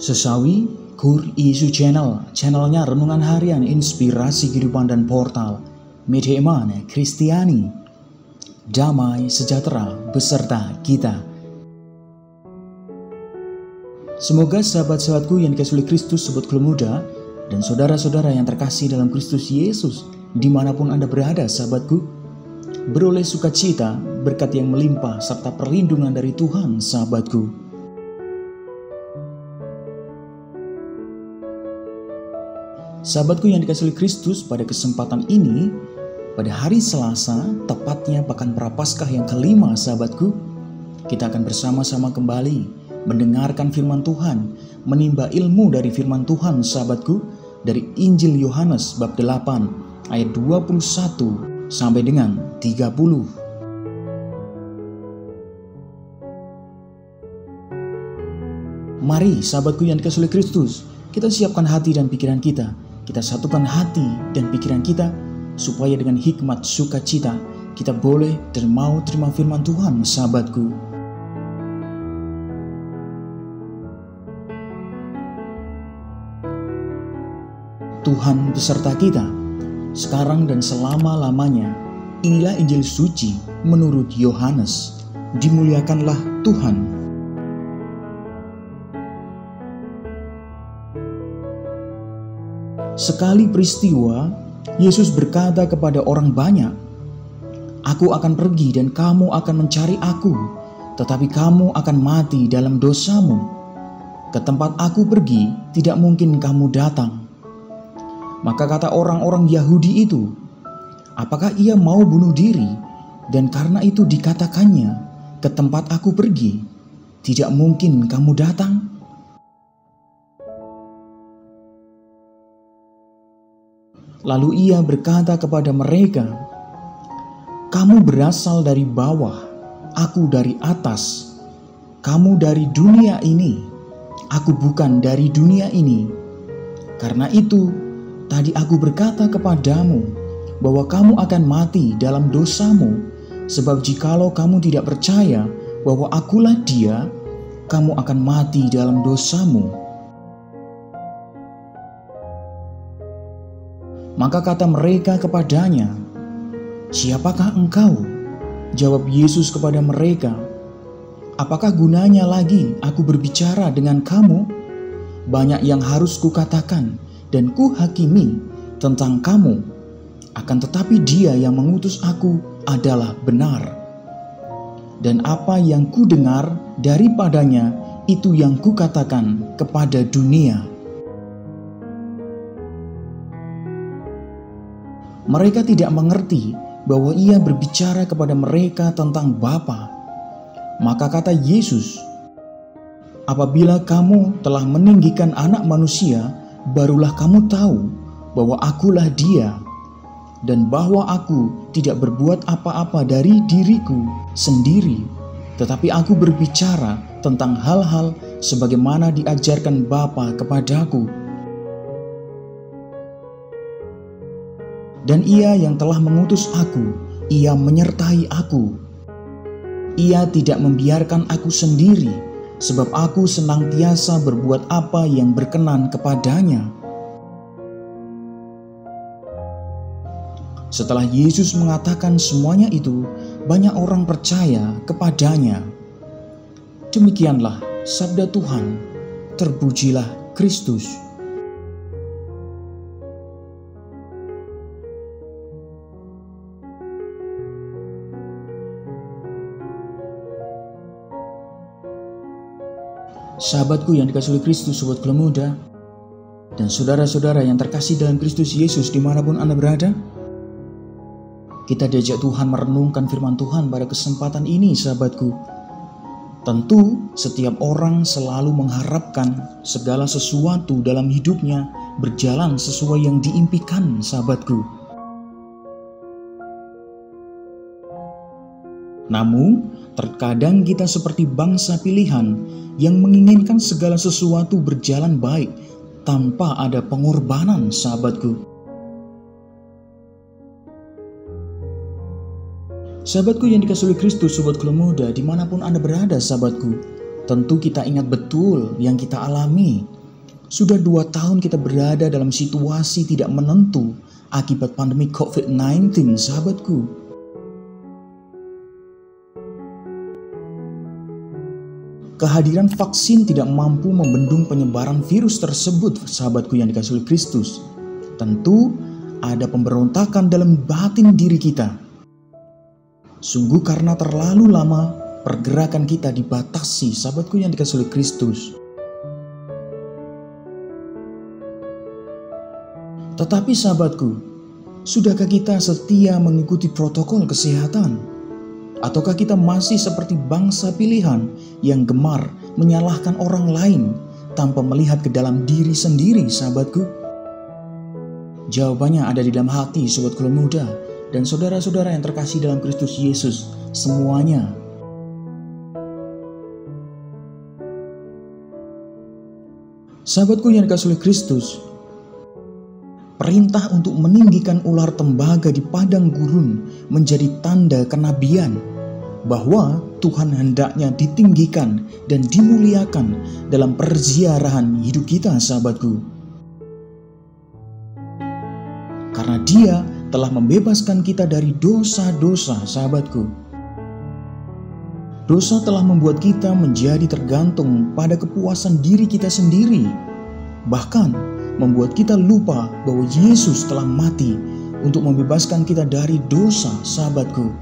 Sesawi Kur Isu channelnya renungan harian inspirasi kehidupan dan portal media iman Kristiani, damai sejahtera beserta kita. Semoga sahabat-sahabatku yang dikasihi oleh Kristus, sobat Muda, dan saudara-saudara yang terkasih dalam Kristus Yesus, dimanapun Anda berada, sahabatku, beroleh sukacita, berkat yang melimpah, serta perlindungan dari Tuhan, sahabatku. Sahabatku yang dikasihi oleh Kristus, pada kesempatan ini, pada hari Selasa, tepatnya pekan Prapaskah yang kelima, sahabatku, kita akan bersama-sama kembali mendengarkan firman Tuhan, menimba ilmu dari firman Tuhan, sahabatku, dari Injil Yohanes bab 8 ayat 21 sampai dengan 30. Mari sahabatku yang dikasihi oleh Kristus, kita siapkan hati dan pikiran kita. Kita satukan hati dan pikiran kita supaya dengan hikmat sukacita kita boleh dan mau terima firman Tuhan, sahabatku. Tuhan beserta kita sekarang dan selama-lamanya. Inilah Injil suci menurut Yohanes. Dimuliakanlah Tuhan. Sekali peristiwa, Yesus berkata kepada orang banyak, "Aku akan pergi dan kamu akan mencari aku, tetapi kamu akan mati dalam dosamu. Ke tempat aku pergi, tidak mungkin kamu datang." Maka kata orang-orang Yahudi itu, "Apakah ia mau bunuh diri?" Dan karena itu dikatakannya, "Ke tempat aku pergi, tidak mungkin kamu datang." Lalu ia berkata kepada mereka, "Kamu berasal dari bawah, aku dari atas. Kamu dari dunia ini, aku bukan dari dunia ini. Karena itu, tadi aku berkata kepadamu bahwa kamu akan mati dalam dosamu, sebab jikalau kamu tidak percaya bahwa akulah Dia, kamu akan mati dalam dosamu." Maka kata mereka kepadanya, "Siapakah engkau?" Jawab Yesus kepada mereka, "Apakah gunanya lagi aku berbicara dengan kamu? Banyak yang harus kukatakan dan kuhakimi tentang kamu. Akan tetapi Dia yang mengutus aku adalah benar. Dan apa yang kudengar daripadanya, itu yang kukatakan kepada dunia." Mereka tidak mengerti bahwa ia berbicara kepada mereka tentang Bapa. Maka kata Yesus, "Apabila kamu telah meninggikan Anak Manusia, barulah kamu tahu bahwa akulah Dia, dan bahwa aku tidak berbuat apa-apa dari diriku sendiri, tetapi aku berbicara tentang hal-hal sebagaimana diajarkan Bapa kepadaku. Dan Ia yang telah mengutus aku, Ia menyertai aku. Ia tidak membiarkan aku sendiri, sebab aku senantiasa berbuat apa yang berkenan kepadanya." Setelah Yesus mengatakan semuanya itu, banyak orang percaya kepadanya. Demikianlah sabda Tuhan. Terpujilah Kristus. Sahabatku yang dikasihi oleh Kristus, sobat Muda, dan saudara-saudara yang terkasih dalam Kristus Yesus dimanapun Anda berada, kita diajak Tuhan merenungkan firman Tuhan pada kesempatan ini, sahabatku. Tentu setiap orang selalu mengharapkan segala sesuatu dalam hidupnya berjalan sesuai yang diimpikan, sahabatku. Namun, terkadang kita seperti bangsa pilihan yang menginginkan segala sesuatu berjalan baik tanpa ada pengorbanan, sahabatku. Sahabatku yang dikasihi oleh Kristus, sobat Muda, dimanapun Anda berada, sahabatku, Tentu kita ingat betul yang kita alami. Sudah 2 tahun kita berada dalam situasi tidak menentu akibat pandemi COVID-19, sahabatku. Kehadiran vaksin tidak mampu membendung penyebaran virus tersebut, sahabatku yang dikasihi oleh Kristus. Tentu ada pemberontakan dalam batin diri kita. Sungguh karena terlalu lama pergerakan kita dibatasi, sahabatku yang dikasihi oleh Kristus. Tetapi sahabatku, sudahkah kita setia mengikuti protokol kesehatan? Ataukah kita masih seperti bangsa pilihan yang gemar menyalahkan orang lain tanpa melihat ke dalam diri sendiri, sahabatku? Jawabannya ada di dalam hati sobatku muda dan saudara-saudara yang terkasih dalam Kristus Yesus semuanya. Sahabatku yang dikasihi oleh Kristus, perintah untuk meninggikan ular tembaga di padang gurun menjadi tanda kenabian bahwa Tuhan hendaknya ditinggikan dan dimuliakan dalam perziarahan hidup kita, sahabatku. Karena Dia telah membebaskan kita dari dosa-dosa, sahabatku. Dosa telah membuat kita menjadi tergantung pada kepuasan diri kita sendiri. Bahkan membuat kita lupa bahwa Yesus telah mati untuk membebaskan kita dari dosa, sahabatku.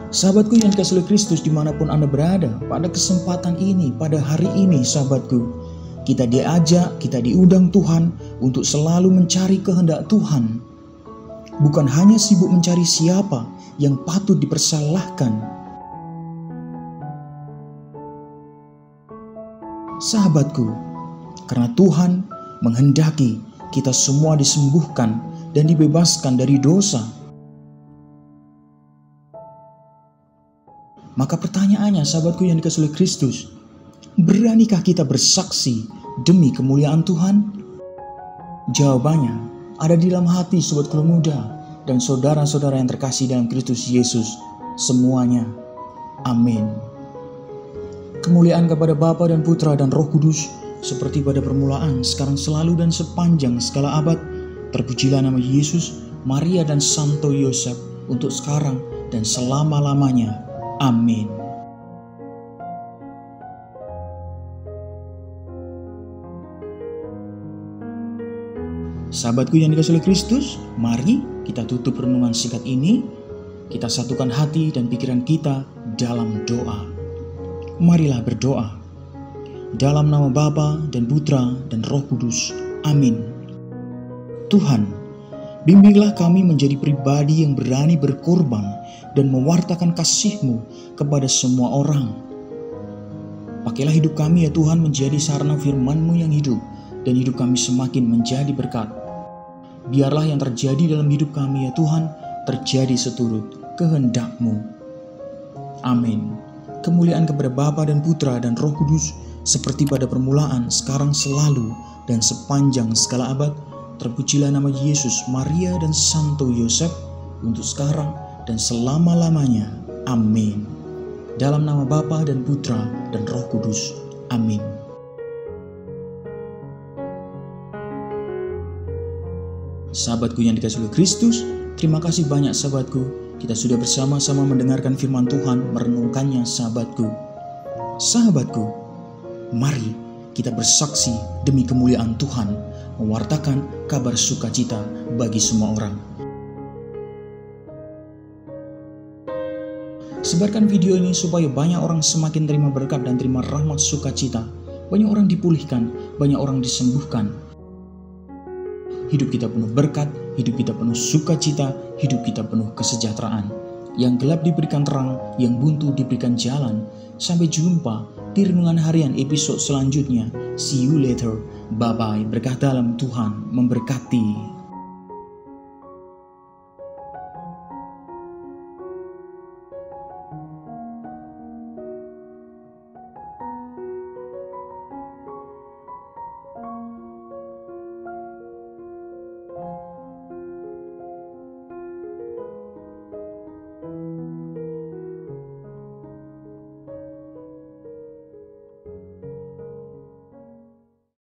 Sahabatku yang dikasihi oleh Kristus dimanapun Anda berada, pada kesempatan ini, pada hari ini sahabatku, kita diajak, kita diundang Tuhan untuk selalu mencari kehendak Tuhan. Bukan hanya sibuk mencari siapa yang patut dipersalahkan. Sahabatku, karena Tuhan menghendaki kita semua disembuhkan dan dibebaskan dari dosa. Maka pertanyaannya, sahabatku yang dikasihi oleh Kristus, beranikah kita bersaksi demi kemuliaan Tuhan? Jawabannya ada di dalam hati sobatku muda dan saudara-saudara yang terkasih dalam Kristus Yesus semuanya. Amin. Kemuliaan kepada Bapa dan Putra dan Roh Kudus, seperti pada permulaan, sekarang, selalu, dan sepanjang segala abad. Terpujilah nama Yesus, Maria, dan Santo Yosef, untuk sekarang dan selama-lamanya. Amin. Sahabatku yang dikasihi oleh Kristus, mari kita tutup renungan singkat ini. Kita satukan hati dan pikiran kita dalam doa. Marilah berdoa. Dalam nama Bapa dan Putra dan Roh Kudus. Amin. Tuhan, bimbinglah kami menjadi pribadi yang berani berkorban dan mewartakan kasih-Mu kepada semua orang. Pakailah hidup kami ya Tuhan menjadi sarana firman-Mu yang hidup, dan hidup kami semakin menjadi berkat. Biarlah yang terjadi dalam hidup kami ya Tuhan terjadi seturut kehendak-Mu. Amin. Kemuliaan kepada Bapa dan Putra dan Roh Kudus, seperti pada permulaan, sekarang, selalu, dan sepanjang segala abad. Terpujilah nama Yesus, Maria, dan Santo Yosef, untuk sekarang dan selama-lamanya. Amin. Dalam nama Bapa dan Putra dan Roh Kudus. Amin. Sahabatku yang dikasihi oleh Kristus, terima kasih banyak sahabatku. Kita sudah bersama-sama mendengarkan firman Tuhan, merenungkannya sahabatku. Sahabatku, mari kita bersaksi demi kemuliaan Tuhan, mewartakan kabar sukacita bagi semua orang. Sebarkan video ini supaya banyak orang semakin terima berkat dan terima rahmat sukacita. Banyak orang dipulihkan, banyak orang disembuhkan. Hidup kita penuh berkat, hidup kita penuh sukacita, hidup kita penuh kesejahteraan. Yang gelap diberikan terang, yang buntu diberikan jalan. Sampai jumpa di renungan harian episode selanjutnya. See you later. Bye-bye. Berkah dalam Tuhan memberkati.